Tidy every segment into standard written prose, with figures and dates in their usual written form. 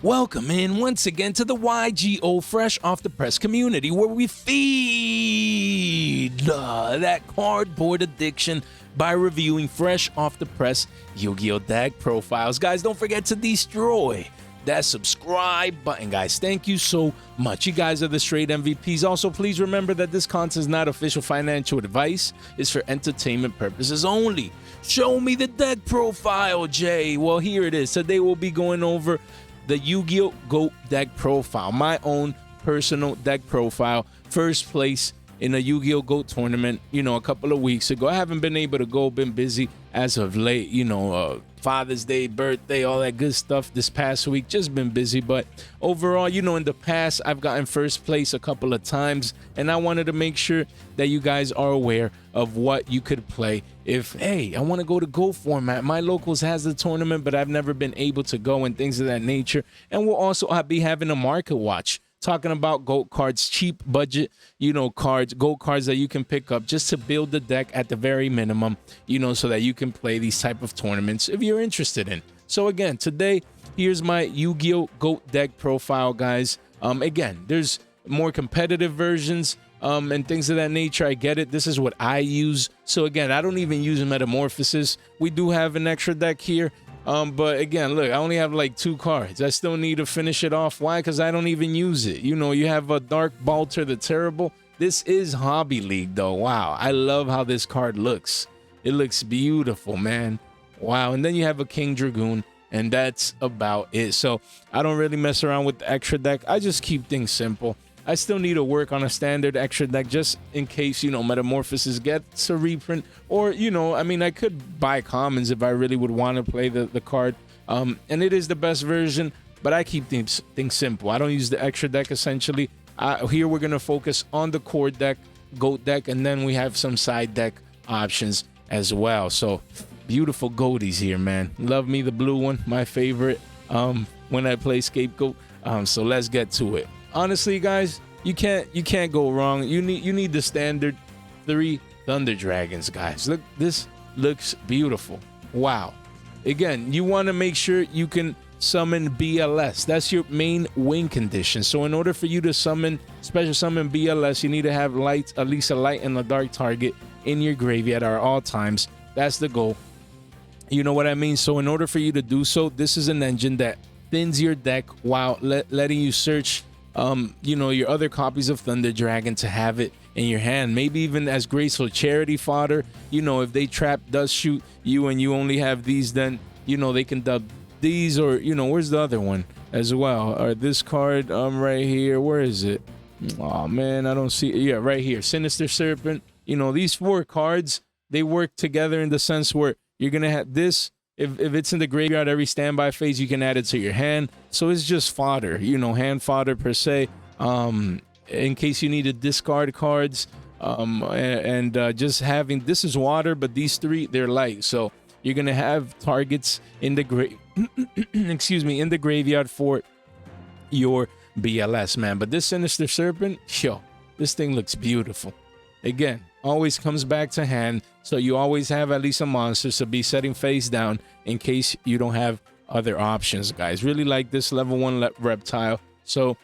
Welcome in once again to the YGO Fresh Off the Press community, where we feed that cardboard addiction by reviewing fresh off the press Yu-Gi-Oh deck profiles. Guys, don't forget to destroy that subscribe button, guys. Thank you so much. You guys are the straight MVPs. Also, please remember that this content is not official financial advice. It's for entertainment purposes only. Show me the deck profile, Jay. Well, here it is. Today we'll be going over the Yu-Gi-Oh GOAT deck profile, my own personal deck profile. First place in a Yu-Gi-Oh GOAT tournament, a couple of weeks ago. I haven't been able to go, been busy as of late, Father's Day, birthday, all that good stuff this past week. Just been busy, but overall, in the past, I've gotten first place a couple of times, and I wanted to make sure that you guys are aware of what you could play if, hey, I want to go to GO format. My locals has the tournament, but I've never been able to go and things of that nature. And we'll also be having a market watch, talking about GOAT cards, cheap budget, cards, GOAT cards that you can pick up just to build the deck at the very minimum, so that you can play these type of tournaments if you're interested in. So again, today, here's my Yu-Gi-Oh GOAT deck profile, guys. Again, there's more competitive versions and things of that nature. I get it. This is what I use. So again, I don't even use Metamorphosis. We do have an extra deck here. But again, look, I only have like 2 cards. I still need to finish it off. Why? Because I don't even use it. You have a Dark Balter the Terrible. This is Hobby League, though. Wow, I love how this card looks. It looks beautiful, man. Wow, and then you have a King Dragoon, and that's about it. So I don't really mess around with the extra deck. I just keep things simple. I still need to work on a standard extra deck just in case, Metamorphosis gets a reprint. Or, I could buy commons if I really would want to play the card. And it is the best version, but I keep things simple. I don't use the extra deck, essentially. Here we're going to focus on the core deck, GOAT deck, and then we have some side deck options as well. So, beautiful goaties here, man. Love me the blue one, my favorite when I play Scapegoat. So let's get to it. Honestly, guys, you can't go wrong. You need the standard 3 Thunder Dragons, guys. Look, this looks beautiful. Wow. Again, you want to make sure you can summon BLS. That's your main win condition. So in order for you to special summon BLS, you need to have at least a light and a dark target in your graveyard at all times. That's the goal. You know what I mean? So in order for you to do so, this is an engine that thins your deck while letting you search your other copies of Thunder Dragon to have it in your hand, maybe even as graceful charity fodder. If they trap does shoot you and you only have these, then they can dub these, or where's the other one as well, or this card right here, where is it? Oh man, I don't see it. Yeah, right here, Sinister Serpent. These 4 cards, they work together in the sense where you're gonna have this. If it's in the graveyard, every standby phase, you can add it to your hand. So it's just fodder, hand fodder per se, in case you need to discard cards. Just having, this is water, but these 3, they're light. So you're going to have targets in the in the graveyard for your BLS, man. But this Sinister Serpent, this thing looks beautiful. Again, always comes back to hand, so you always have at least a monster to be setting face down in case you don't have other options, guys. Really like this level 1 reptile. So,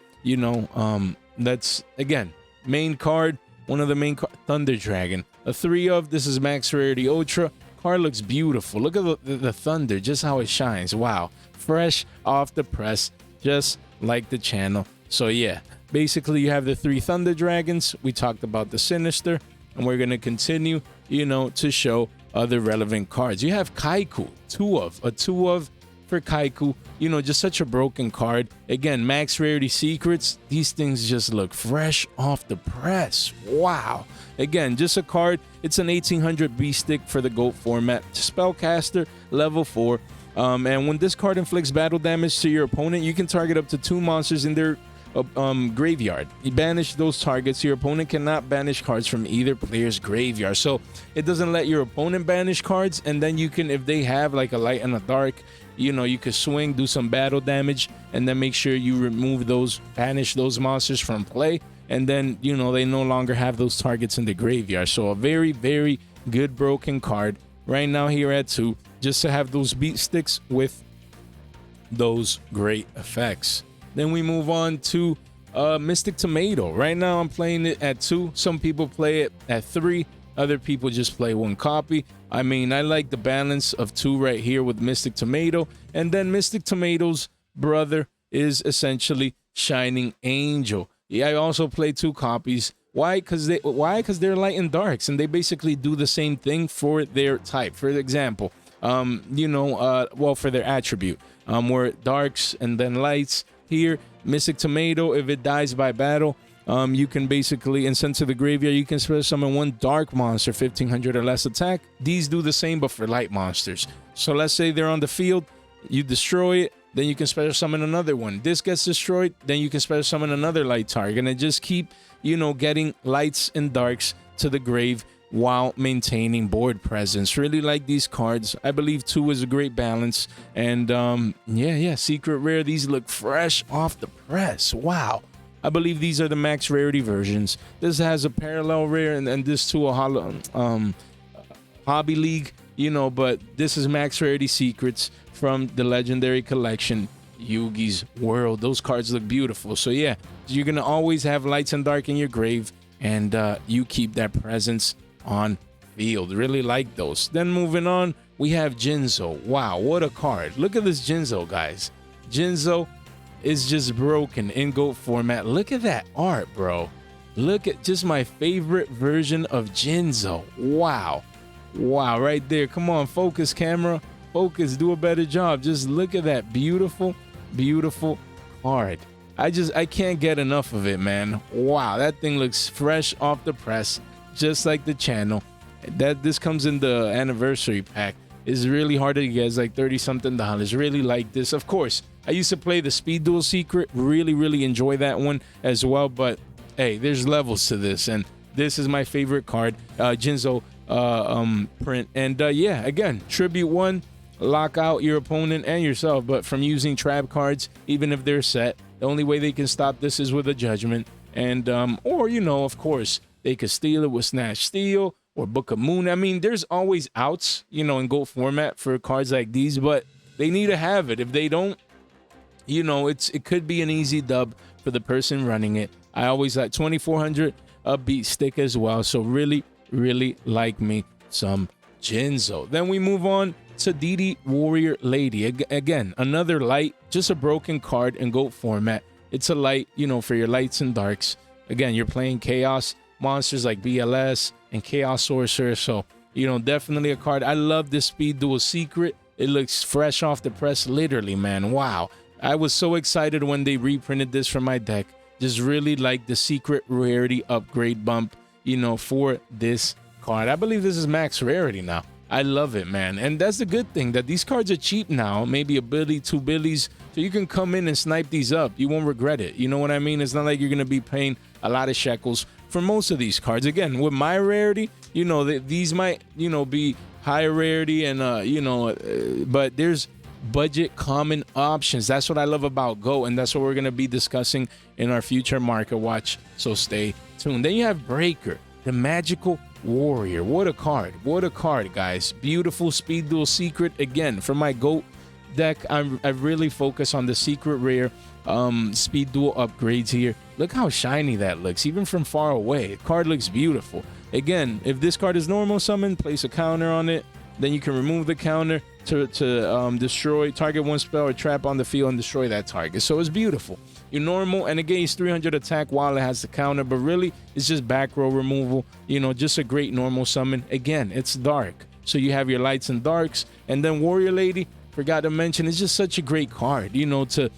that's, again, main card, one of the main Thunder Dragon. A 3 of, this is max rarity ultra. Card looks beautiful. Look at the thunder, just how it shines. Wow. Fresh off the press, just like the channel. So, yeah. Basically, you have the 3 Thunder Dragons. We talked about the Sinister, and we're going to continue, to show other relevant cards. You have Kaiku, 2 of, a 2 of for Kaiku. Just such a broken card. Again, max rarity secrets. These things just look fresh off the press. Wow. Again, just a card. It's an 1800 B stick for the GOAT format. Spellcaster, level 4. And when this card inflicts battle damage to your opponent, you can target up to 2 monsters in their graveyard. You banish those targets. Your opponent cannot banish cards from either player's graveyard. So it doesn't let your opponent banish cards, and then you can, if they have like a light and a dark, you could swing, do some battle damage, and then make sure you remove those, banish those monsters from play, and then they no longer have those targets in the graveyard. So a very, very good broken card right now here at 2, just to have those beat sticks with those great effects. Then we move on to Mystic Tomato. Right now I'm playing it at 2. Some people play it at 3. Other people just play 1 copy. I mean, I like the balance of 2 right here with Mystic Tomato. And then Mystic Tomato's brother is essentially Shining Angel. Yeah, I also play 2 copies. Why? Because they're light and darks, and they basically do the same thing for their type. For example, for their attribute, where darks and then lights. Here, Mystic Tomato, if it dies by battle, you can basically, and send to the graveyard, you can special summon 1 dark monster, 1500 or less attack. These do the same, but for light monsters. So let's say they're on the field, you destroy it, then you can special summon another one. This gets destroyed, then you can special summon another light target, and just keep, getting lights and darks to the grave while maintaining board presence. Really like these cards. I believe 2 is a great balance. And secret rare. These look fresh off the press. Wow. I believe these are the max rarity versions. This has a parallel rare, and this too a hobby league, but this is max rarity secrets from the legendary collection, Yugi's World. Those cards look beautiful. So yeah, you're gonna always have lights and dark in your grave, and you keep that presence on field. Really like those. Then moving on, we have Jinzo. Wow, what a card. Look at this Jinzo, guys. Jinzo is just broken in GOAT format. Look at that art, bro. Look at just my favorite version of Jinzo. Wow. Wow, right there. Come on, focus, camera. Focus, do a better job. Just look at that beautiful, beautiful card. I can't get enough of it, man. Wow, that thing looks fresh off the press, just like the channel. This comes in the anniversary pack. It's really hard to get. It's like $30-something. Really like this. Of course, I used to play the Speed Duel Secret. Really enjoy that one as well. But hey, there's levels to this, and this is my favorite card, Jinzo print. And yeah, again, Tribute 1, lock out your opponent and yourself, but from using trap cards, even if they're set. The only way they can stop this is with a judgment. And or of course, they could steal it with Snatch Steal or Book of Moon. I mean, there's always outs, in GOAT format for cards like these, but they need to have it. If they don't, it could be an easy dub for the person running it. I always like 2400 beat stick as well. So really like me some Jinzo. Then we move on to DD Warrior Lady. Again, another light, just a broken card in GOAT format. It's a light, for your lights and darks. Again, you're playing chaos monsters like BLS and Chaos Sorcerer. So, definitely a card. I love this Speed Duel Secret. It looks fresh off the press, literally, man. Wow. I was so excited when they reprinted this for my deck. Just really like the secret rarity upgrade bump, for this card. I believe this is max rarity now. I love it, man. And that's the good thing, that these cards are cheap now. Maybe a billy, 2 billies. So you can come in and snipe these up. You won't regret it. You know what I mean? It's not like you're going to be paying a lot of shekels for most of these cards. Again, with my rarity, these might, be higher rarity and, but there's budget common options. That's what I love about GOAT, and that's what we're going to be discussing in our future market watch. So stay tuned. Then you have Breaker, the magical warrior. What a card. What a card, guys. Beautiful Speed Duel Secret. Again, for my GOAT deck, I really focus on the secret rare Speed Duel upgrades here. Look how shiny that looks, even from far away. The card looks beautiful. Again, if this card is normal summon, place a counter on it. Then you can remove the counter to destroy, target 1 spell or trap on the field and destroy that target. So it's beautiful. Your normal, and again, it's 300 attack while it has the counter, but really, it's just back row removal. Just a great normal summon. Again, it's dark. So you have your lights and darks. And then Warrior Lady, forgot to mention, it's just such a great card, to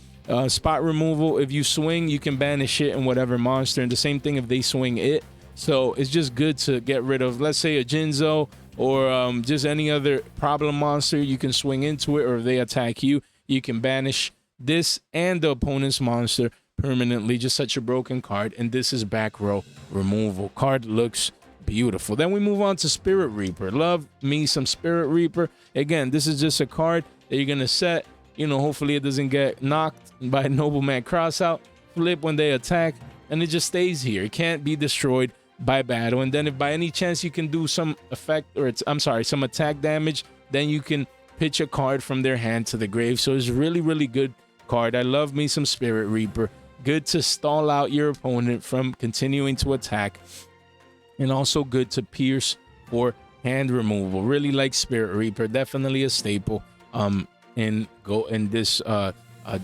spot removal. If you swing, you can banish it and whatever monster. And the same thing if they swing it. So it's just good to get rid of, let's say, a Jinzo or just any other problem monster. You can swing into it, or if they attack you, you can banish this and the opponent's monster permanently. Just such a broken card. And this is back row removal. Card looks beautiful. Then we move on to Spirit Reaper. Love me some Spirit Reaper. Again, this is just a card that you're gonna set. Hopefully it doesn't get knocked by Nobleman Crossout. Flip when they attack, and it just stays here. It can't be destroyed by battle. And then if by any chance you can do some effect, or some attack damage, then you can pitch a card from their hand to the grave. So it's really, really good card. I love me some Spirit Reaper. Good to stall out your opponent from continuing to attack, and also good to pierce or hand removal. Really like Spirit Reaper. Definitely a staple in this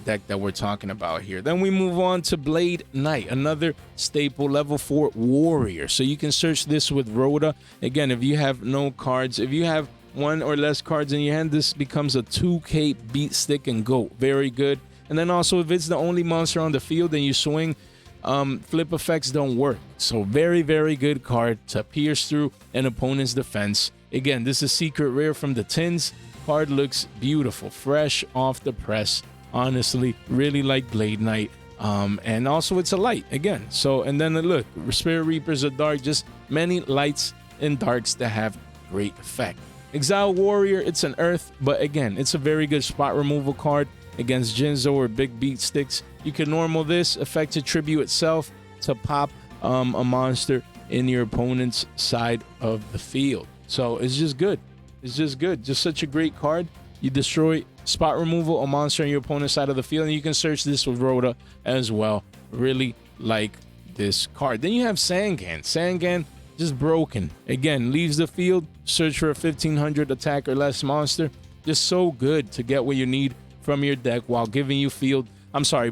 deck that we're talking about here. Then we move on to Blade Knight, another staple, level 4 warrior. So you can search this with Rhoda. Again, if you have no cards, if you have one or less cards in your hand, this becomes a 2K beat stick and go. Very good. And then also, if it's the only monster on the field and you swing, flip effects don't work. So very, very good card to pierce through an opponent's defense. Again, this is secret rare from the tins. Card looks beautiful, fresh off the press. Honestly, really like Blade Knight. And also it's a light again. So, and then look, Spirit Reaper's a dark, just many lights and darks that have great effect. Exile Warrior, it's an earth, but again, it's a very good spot removal card against Jinzo or big beat sticks. You can normal this, effect to tribute itself to pop a monster in your opponent's side of the field. So it's just good. It's just good. Just such a great card. You destroy spot removal, a monster on your opponent's side of the field, and you can search this with Rhoda as well. Really like this card. Then you have Sangan. Sangan, just broken. Again, leaves the field, search for a 1500 attack or less monster. Just so good to get what you need from your deck while giving you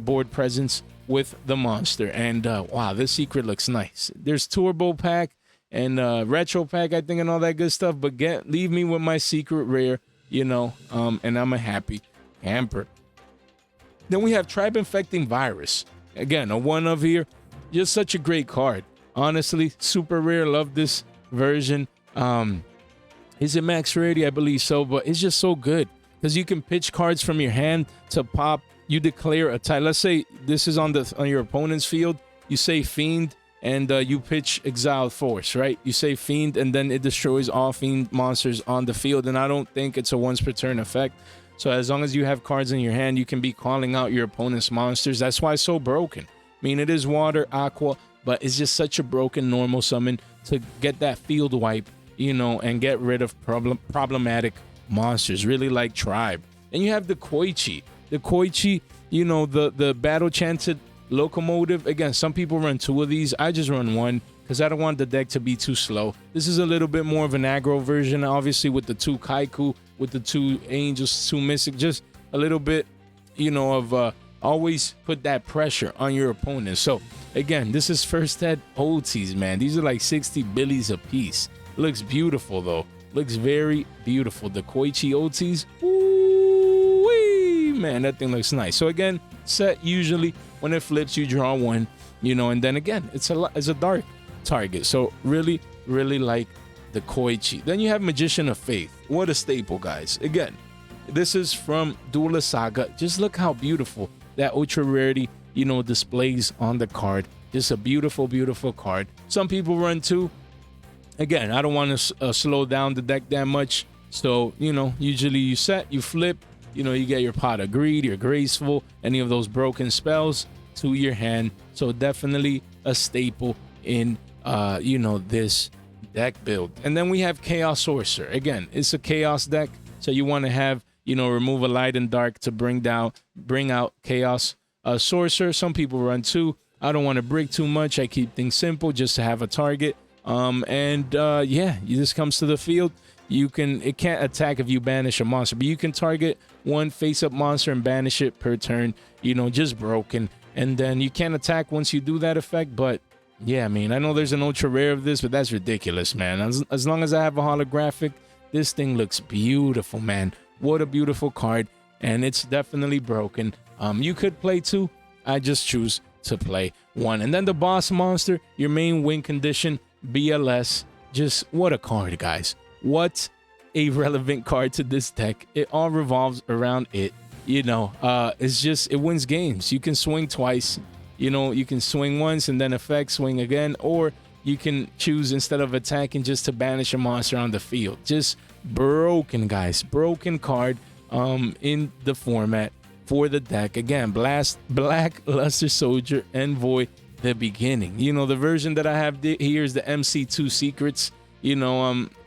board presence with the monster. And wow, this secret looks nice. There's Turbo Pack and Retro Pack, I think, and all that good stuff. But leave me with my secret rare, and I'm a happy camper. Then we have Tribe Infecting Virus. Again, a one of here. Just such a great card. Honestly, super rare. Love this version. Is it max rarity? I believe so, but it's just so good because you can pitch cards from your hand to pop. You declare a type. Let's say this is on your opponent's field. You say Fiend and you pitch Exiled Force, right? You say Fiend and then it destroys all Fiend monsters on the field. And I don't think it's a once per turn effect. So as long as you have cards in your hand, you can be calling out your opponent's monsters. That's why it's so broken. I mean, it is water, aqua, but it's just such a broken normal summon to get that field wipe, and get rid of problematic monsters. Really like Tribe. And you have the Koichi. The Koichi, the battle chanted locomotive. Again, some people run 2 of these. I just run 1 because I don't want the deck to be too slow. This is a little bit more of an aggro version, obviously, with the 2 Kaiku, with the 2 Angels, 2 Mystic, just a little bit, of always put that pressure on your opponent. So again, this is first head OTs, man. These are like 60 billies a piece. Looks beautiful though. Looks very beautiful. The Koichi OTs, ooh-wee, man, that thing looks nice. So again, set usually when it flips, you draw 1, and then again, it's a dark target. So really, really like the Koichi. Then you have Magician of Faith. What a staple, guys. Again, this is from Duel Saga. Just look how beautiful that ultra rarity, displays on the card. Just a beautiful, beautiful card. Some people run 2. Again, I don't want to slow down the deck that much. So, usually you set, you flip, you get your Pot of Greed, your Graceful, any of those broken spells to your hand. So definitely a staple in, this deck build. And then we have Chaos Sorcerer. Again, it's a Chaos deck. So you want to have, remove a light and dark to bring out Chaos Sorcerer. Some people run 2. I don't want to break too much. I keep things simple just to have a target. This comes to the field. It can't attack if you banish a monster, but you can target 1 face-up monster and banish it per turn, just broken. And then you can't attack once you do that effect, but yeah, I mean, I know there's an ultra rare of this, but that's ridiculous, man. As long as I have a holographic, this thing looks beautiful, man. What a beautiful card, and it's definitely broken. You could play 2. I just choose to play 1. And then the boss monster, your main win condition, BLS. Just what a card, guys. What a relevant card to this deck. It all revolves around it. It's just, it wins games. You can swing twice. You can swing once and then effect, swing again, or you can choose, instead of attacking, just to banish a monster on the field. Just broken, guys. Broken card in the format for the deck. Again, Black Luster Soldier Envoy, the beginning. The version that I have here is the MC2 Secrets.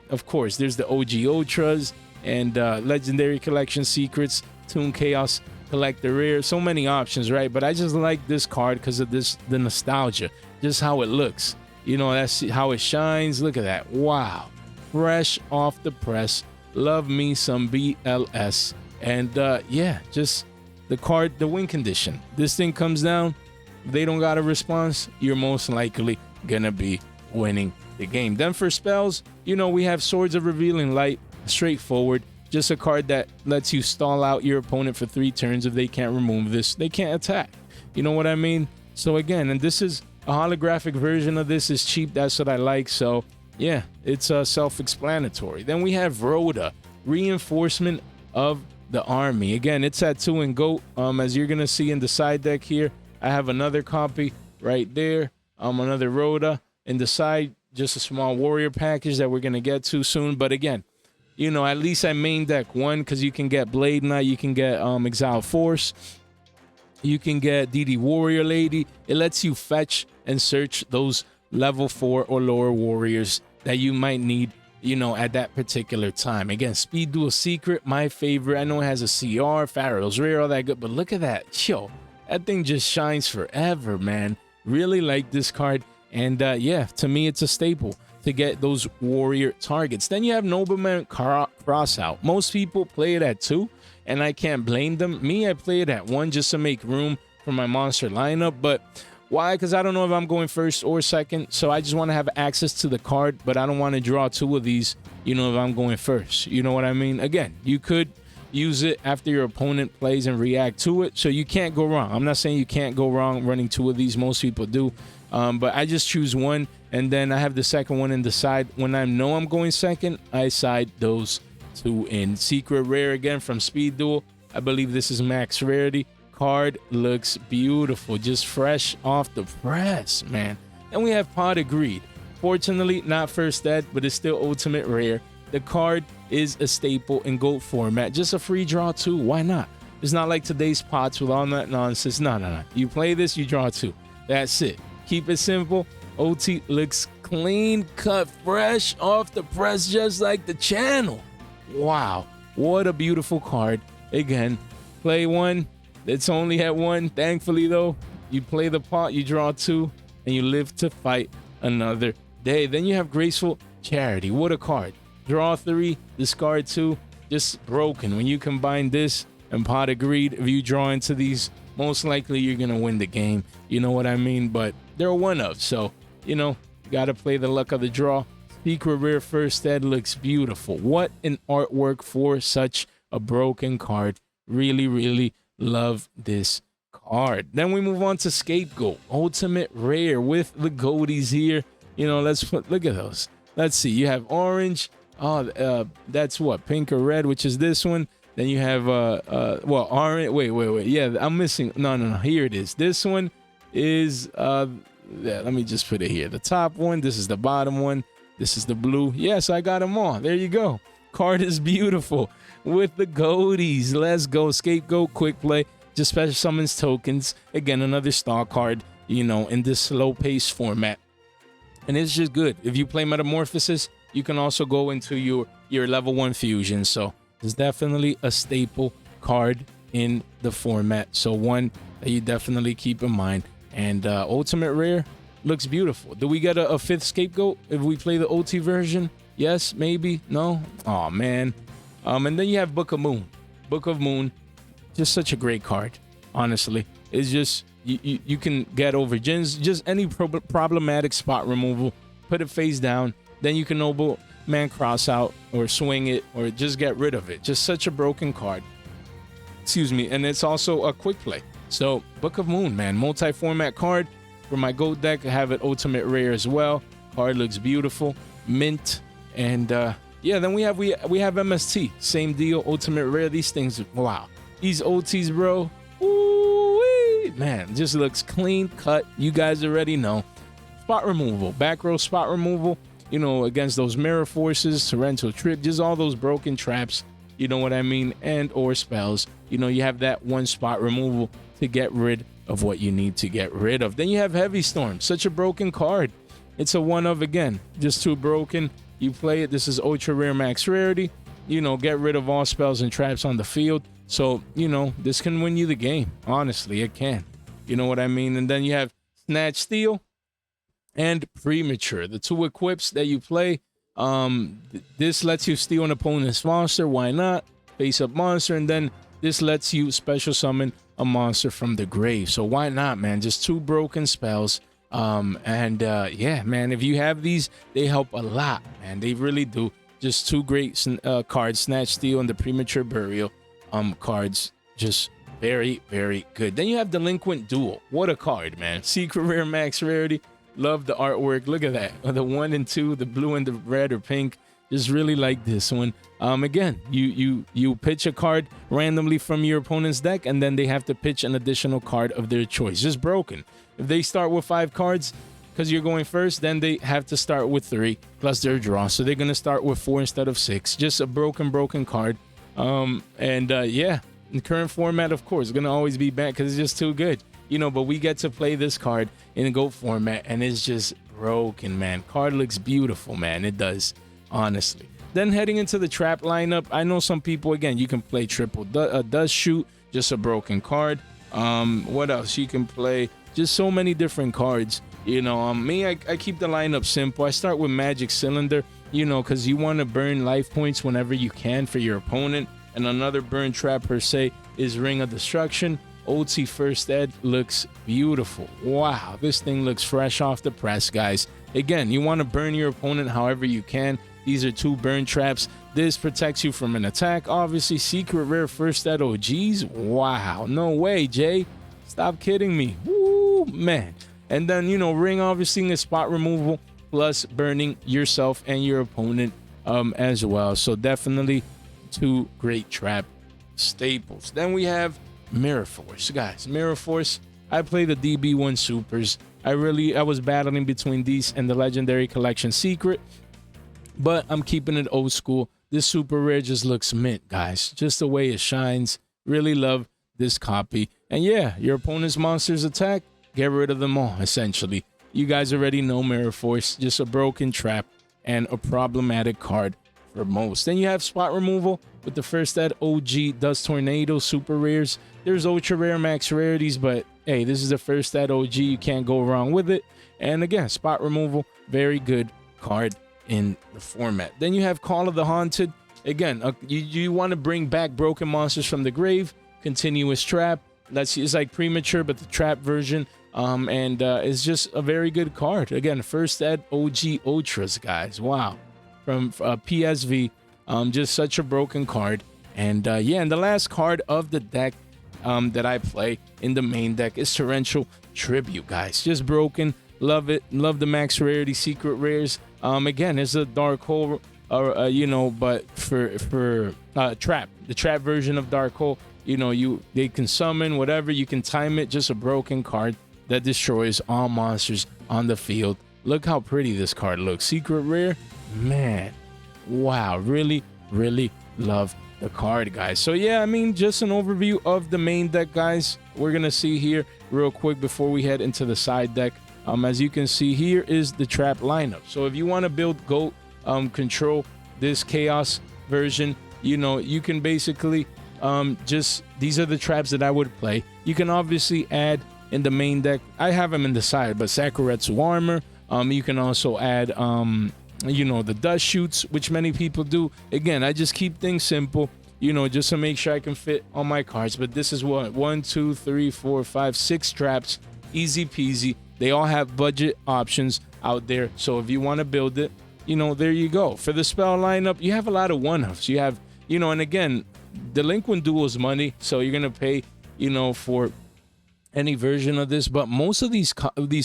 Of course, there's the OG Ultras, and Legendary Collection Secrets, Toon Chaos Collector Rare. So many options, right? But I just like this card because of the nostalgia, just how it looks. You know, that's how it shines. Look at that. Wow. Fresh off the press. Love me some BLS. And yeah, just the card, the win condition. This thing comes down, they don't got a response, you're most likely gonna be winning the game. Then for spells, you know, we have Swords of Revealing Light. Straightforward. Just a card that lets you stall out your opponent for 3 turns. If they can't remove this, they can't attack. You know what I mean? So again, and this is a holographic version of this. Is cheap. That's what I like. So yeah, it's self-explanatory. Then we have Rhoda, Reinforcement of the Army. Again, it's at 2 and GOAT. As you're gonna see in the side deck here, I have another copy right there. Another Rhoda in the side, just a small warrior package that we're gonna get to soon. But again, you know, at least I main deck 1 because you can get Blade Knight, you can get Exile Force, you can get DD Warrior Lady. It lets you fetch and search those level 4 or lower warriors that you might need, you know, at that particular time. Again, Speed Duel Secret, my favorite. I know it has a CR, Pharaoh's Rare, all that good, but look at that. Yo, that thing just shines forever, man. Really like this card. And yeah, to me, it's a staple to get those warrior targets. Then you have Nobleman Crossout. Most people play it at 2, and I can't blame them. Me, I play it at 1 just to make room for my monster lineup. But why? Because I don't know if I'm going first or second, so I just want to have access to the card, but I don't want to draw 2 of these, you know, if I'm going first. You know what I mean? Again, you could use it after your opponent plays and react to it, so you can't go wrong. I'm not saying you can't go wrong running 2 of these. Most people do. But I just choose 1, and then I have the second one in the side. When I know I'm going second, I side those 2 in. Secret Rare again from Speed Duel. I believe this is max rarity. Card looks beautiful, just fresh off the press, man. And we have Pot of Greed. Fortunately, not first ed, but it's still ultimate rare. The card is a staple in GOAT format. Just a free draw 2. Why not? It's not like today's pots with all that nonsense. No. You play this, you draw 2. That's it. Keep it simple. OT looks clean cut, fresh off the press, just like the channel. Wow, what a beautiful card. Again, play 1. It's only at 1. Thankfully, though, you play the pot, you draw 2, and you live to fight another day. Then you have Graceful Charity. What a card. Draw 3, discard 2. Just broken. When you combine this and Pot of Greed, if you draw into these, most likely you're going to win the game. You know what I mean? But they're one of, so, you know, you got to play the luck of the draw. Secret Rare first ed looks beautiful. What an artwork for such a broken card. Really, really love this card. Then we move on to Scapegoat. Ultimate Rare with the goatees here. You know, let's put, look at those. Let's see. You have orange. Oh, that's what? Pink or red, which is this one. Then you have, well, orange. Wait. Yeah, I'm missing. No. Here it is. This one is, yeah, let me just put it here. The top one. This is the bottom one. This is the blue. Yes, I got them all. There you go. Card is beautiful with the goatees. Let's go. Scapegoat, quick play. Just special summons tokens. Again, another star card, you know, in this slow pace format. And it's just good. If you play Metamorphosis, you can also go into your level 1 fusion. So it's definitely a staple card in the format. So one that you definitely keep in mind. And Ultimate Rare looks beautiful. Do we get a 5th Scapegoat if we play the OT version? Yes, maybe, no? Oh man. And then you have Book of Moon. Book of Moon, just such a great card, honestly. It's just, you can get over just any problematic spot removal, put it face down, then you can Noble Man Cross out or swing it or just get rid of it. Just such a broken card. Excuse me. And it's also a quick play. So Book of Moon, man, multi-format card. For my GOAT deck, I have it Ultimate Rare as well. Card looks beautiful. Mint. And yeah, then we have MST. Same deal, Ultimate Rare. These things, wow. These OTs, bro. Ooh-wee. Man, just looks clean cut. You guys already know. Spot removal. Back row spot removal. You know, against those mirror forces, torrential trip, just all those broken traps. You know what I mean? And or spells. You know, you have that 1 spot removal to get rid of what you need to get rid of. Then you have Heavy Storm. Such a broken card. It's a 1 of, again, just too broken. You play it. This is ultra rare max rarity. you know, get rid of all spells and traps on the field. So, you know, this can win you the game. Honestly, it can. You know what I mean? And then you have Snatch Steal and Premature, the two equips that you play. This lets you steal an opponent's monster. Why not? Face up monster. And then this lets you special summon a monster from the grave. So why not, man? Just two broken spells. Yeah, man, if you have these, they help a lot, man. They really do. Just two great cards, Snatch Steal and the Premature Burial cards. Just very, very good. Then you have Delinquent Duel. What a card, man. Secret rare, max rarity. Love the artwork. Look at that. The 1 and 2, the blue and the red or pink. Just really like this one. Again, you pitch a card randomly from your opponent's deck, and then they have to pitch an additional card of their choice. Just broken. If they start with 5 cards, because you're going first, then they have to start with 3 plus their draw. So they're gonna start with 4 instead of 6. Just a broken card. Yeah, in current format, of course, it's gonna always be bad because it's just too good. You know, but we get to play this card in GOAT format, and it's just broken, man. Card looks beautiful, man. It does, honestly. Then heading into the trap lineup, I know some people, again, you can play triple Dust Shoot, just a broken card. What else? You can play just so many different cards. You know, me, I keep the lineup simple. I start with Magic Cylinder, you know, because you want to burn life points whenever you can for your opponent. And another burn trap per se is Ring of Destruction. OT First Ed looks beautiful. Wow, this thing looks fresh off the press, guys. Again, you want to burn your opponent however you can. These are 2 burn traps. This protects you from an attack. Obviously, secret rare First Ed OGs. Wow, no way, Jay. Stop kidding me. Woo, man. And then, you know, Ring obviously is spot removal plus burning yourself and your opponent as well. So definitely 2 great trap staples. Then we have Mirror Force, guys. Mirror Force, I play the DB1 Supers. I was battling between these and the Legendary Collection Secret, but I'm keeping it old school. This super rare just looks mint, guys. Just the way it shines. Really love this copy. And yeah, your opponent's monsters attack, get rid of them all, essentially. You guys already know Mirror Force, just a broken trap and a problematic card for most. Then you have spot removal with the First Ed OG Dust Tornado super rares. There's ultra rare max rarities, but hey, this is the First Ed OG. You can't go wrong with it. And again, spot removal, very good card in the format. Then you have Call of the Haunted. Again, you want to bring back broken monsters from the grave. Continuous trap. It's like Premature, but the trap version. It's just a very good card. Again, First Ed OG Ultras, guys. Wow. From PSV. Just such a broken card. And yeah, and the last card of the deck that I play in the main deck is Torrential Tribute, guys. Just broken. Love it. Love the max rarity secret rares. Again, it's a Dark Hole, you know, but for trap. The trap version of Dark Hole, you know, they can summon whatever. You can time it. Just a broken card that destroys all monsters on the field. Look how pretty this card looks. Secret rare, man. Wow, really, really love the card, guys. So yeah, I mean, just an overview of the main deck, guys. We're gonna see here real quick before we head into the side deck. As you can see, here is the trap lineup. So if you want to build GOAT control this chaos version, you know, you can basically just, these are the traps that I would play. You can obviously add in the main deck, I have them in the side, but Sakuretsu armor. You can also add you know, the dust shoots, which many people do. Again, I just keep things simple, you know, just to make sure I can fit on my cards. But this is what, 1, 2, 3, 4, 5, 6 traps, easy peasy. They all have budget options out there. So if you want to build it, you know, there you go. For the spell lineup, you have a lot of one-offs. You have, you know, and again, Delinquent Duel is money, so you're gonna pay, you know, for any version of this. But most of these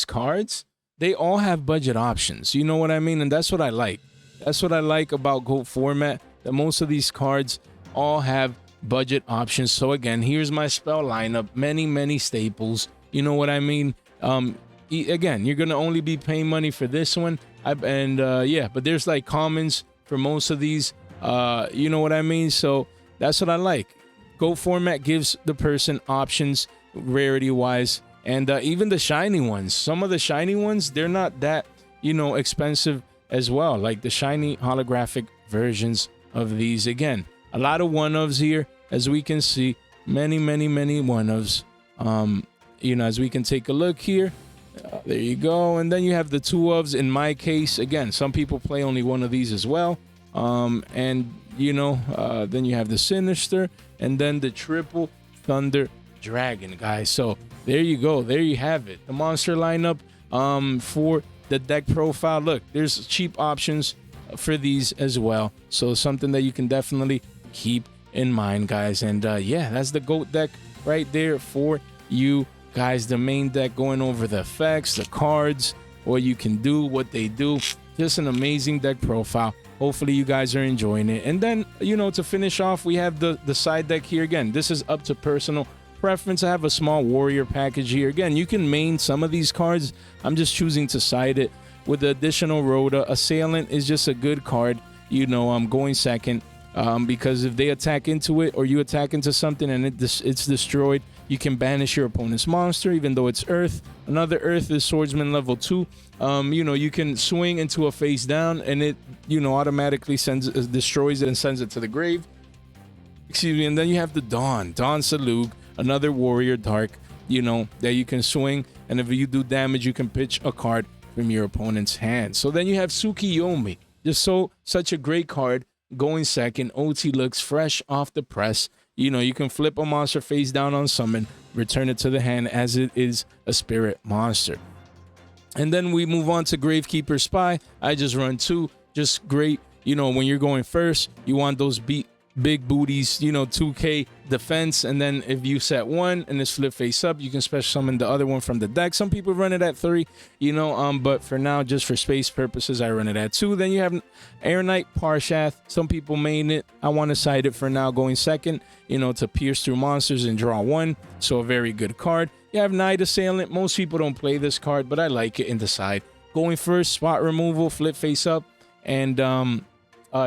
cards, they all have budget options. You know what I mean? And that's what I like. That's what I like about GOAT format, that most of these cards all have budget options. So again, here's my spell lineup. Many staples. You know what I mean? Again, you're gonna only be paying money for this one. Yeah, but there's like commons for most of these. You know what I mean? So that's what I like. GOAT format gives the person options, rarity wise. And even the shiny ones, some of the shiny ones, they're not that, you know, expensive as well. Like the shiny holographic versions of these. Again, a lot of one-ofs here, as we can see. Many one-ofs. As we can take a look here. There you go. And then you have the 2-ofs. In my case, again, some people play only one of these as well. Then you have the Sinister, and then the triple Thunder Dragon, guys. So there you go. There you have it. The monster lineup for the deck profile. Look, there's cheap options for these as well. So something that you can definitely keep in mind, guys. And yeah, that's the GOAT deck right there for you guys. The main deck, going over the effects, the cards, what you can do, what they do. Just an amazing deck profile. Hopefully you guys are enjoying it. And then, to finish off, we have the side deck here. Again, this is up to personal preference. I have a small warrior package here. Again, you can main some of these cards. I'm just choosing to side it with the additional Rhoda. Assailant is just a good card. I'm going second because if they attack into it, or you attack into something and it's destroyed, you can banish your opponent's monster, even though it's Earth. Another Earth is Swordsman level 2. You can swing into a face down, and it, automatically destroys it and sends it to the grave. Excuse me. And then you have the Dawn Salug, another warrior dark, that you can swing, and if you do damage, you can pitch a card from your opponent's hand. So then you have Tsukiyomi, just such a great card, going second. OT looks fresh off the press. You can flip a monster face down on summon, return it to the hand as it is a spirit monster. And then we move on to Gravekeeper Spy. I just run 2. Just great. When you're going first, you want those big booties, 2k defense. And then if you set 1 and it's flip face up, you can special summon the other one from the deck. Some people run it at 3, but for now, just for space purposes, I run it at 2. Then you have Air Knight Parshath. Some people main it. I want to side it for now, going second, to pierce through monsters and draw 1. So a very good card. You have Night Assailant. Most people don't play this card, but I like it in the side. Going first, spot removal, flip face up, and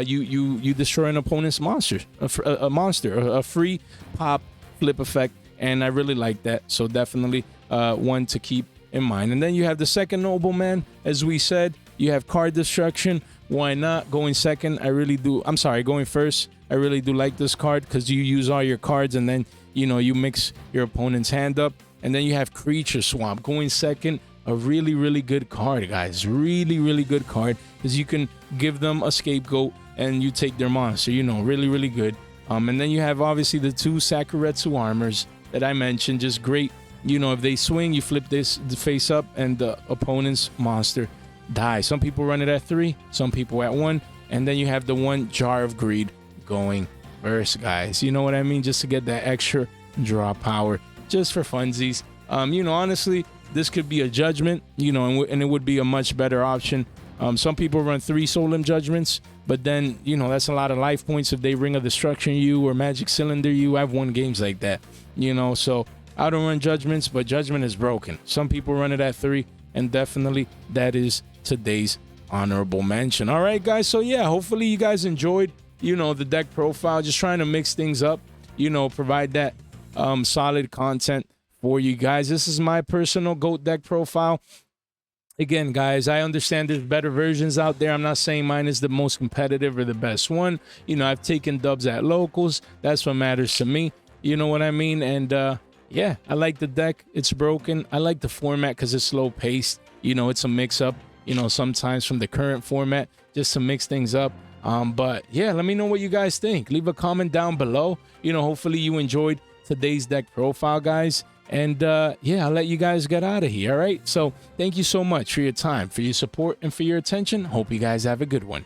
you destroy an opponent's monster, a free pop flip effect, and I really like that. So definitely one to keep in mind. And then you have the second Nobleman. As we said, you have card destruction. Why not? Going second, going first, I really do like this card because you use all your cards, and then you mix your opponent's hand up. And then you have Creature Swamp going second. A really good card, guys. Really good card, because you can give them a scapegoat and you take their monster. Really good. And then you have obviously the 2 Sakuretsu armors that I mentioned. Just great. If they swing, you flip this face up and the opponent's monster dies. Some people run it at 3, some people at 1. And then you have the 1 Jar of Greed going first, guys. You know what I mean? Just to get that extra draw power, just for funsies. Honestly, this could be a judgment, and it would be a much better option. Some people run 3 Solemn Judgments, but then, that's a lot of life points if they Ring of Destruction you or Magic Cylinder you. I've won games like that, so I don't run Judgments, but Judgment is broken. Some people run it at 3, and definitely that is today's honorable mention. All right, guys, so yeah, hopefully you guys enjoyed, the deck profile. Just trying to mix things up, provide that solid content for you guys. This is my personal GOAT deck profile. Again, guys, I understand there's better versions out there. I'm not saying mine is the most competitive or the best one. I've taken dubs at locals. That's what matters to me. You know what I mean? And yeah, I like the deck. It's broken. I like the format because it's slow paced. It's a mix up, sometimes from the current format, just to mix things up. But yeah, let me know what you guys think. Leave a comment down below. Hopefully you enjoyed today's deck profile, guys. And yeah, I'll let you guys get out of here. All right. So thank you so much for your time, for your support, and for your attention. Hope you guys have a good one.